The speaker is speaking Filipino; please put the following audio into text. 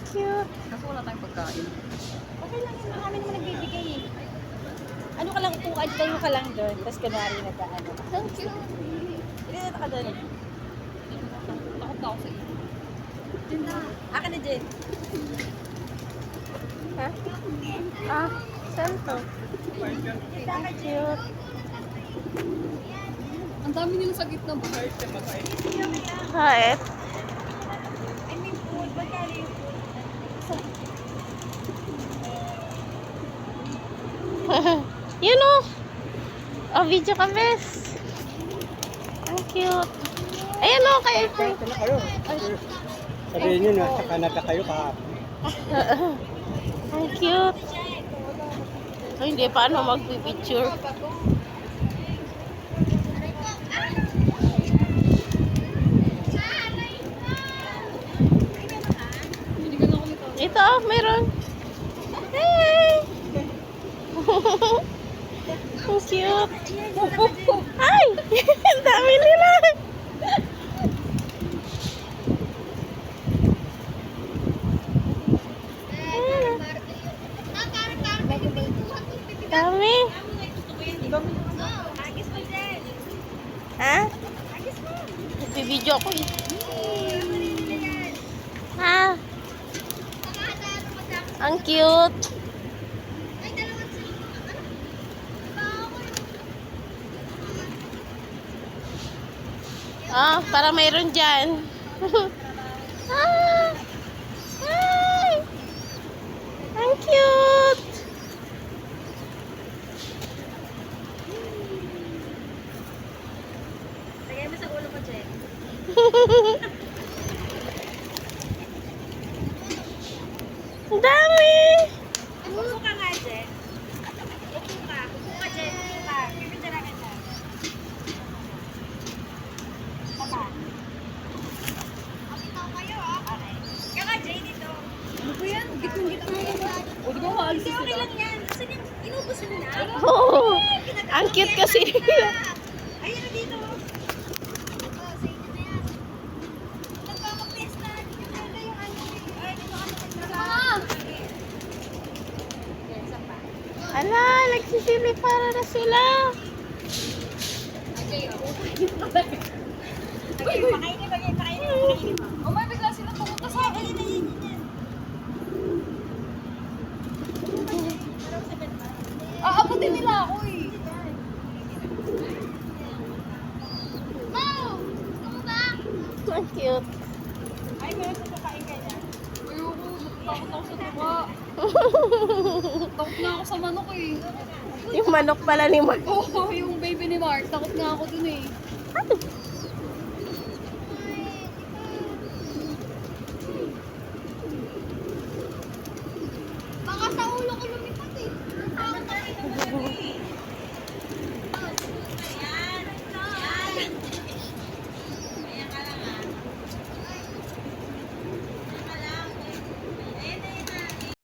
Cute. Kaso wala tayong pagkain. Okay lang yun, marami naman nagbibigay eh. Ano ka lang, upuan kayo ka lang doon, tapos kunwari nag-ano. Thank you. Ilan ka doon? Takot na ako sa iyo. Akin na, Jen. Ha? Ah, saan to? Cute. Ang dami nila sa gitna ba? Kahit. I mean, food, magkano yung food? Yun o. Oh, video ka, bes. Ang cute. Ayan o, kaya ito. Ito na kayo. Sabihin nyo na, sa Canada kayo kahapon. Ang cute. Ay, hindi. Paano magpipicture? Binigyan ako nito. Ito, meron. Hey! Ang cute. Ay! Ang dami nila. Dami. Ha? Nagbibideo ako eh. Ha? Ang cute. Ah, para mayroon dyan. Ah! Ay! Ang cute. Lagay mo sa ulo ko, Jen. Ang dami. Upo ka nga, Jen. Upo ka. Upo ka, Jen. Upo ka. Pipinta na kita. Tama. Kapitaw kayo, ah. Okay. Kaya nga, Jay, dito. Ano ba yan? Gitnang-gitna naman. O, di ba maalis Hindi, na okay sila? lang yan. Saan yung inubos mo na? Oh, ang cute kasi. Ayun na dito. Ito, sa inyo na yan. Nagpapapesta. Hindi nyo kaya yung ano. Ay, dito ka nagtrabaho. Yan, isa pa. Ala, nagsisili para na sila. Okay, pakainin, pakainin mo. O, may bigla sila pumunta sa akin. Ayun na, yun, yun, yun. Aabutin nila ako eh. Ang cute. Ay, meron sa pakain ka niya. Ayoko, natatakot ako sa tuba. Takot na ako sa manok eh. Yung manok pala ni Mark. Oo, yung baby ni Mark. Takot nga ako dun eh.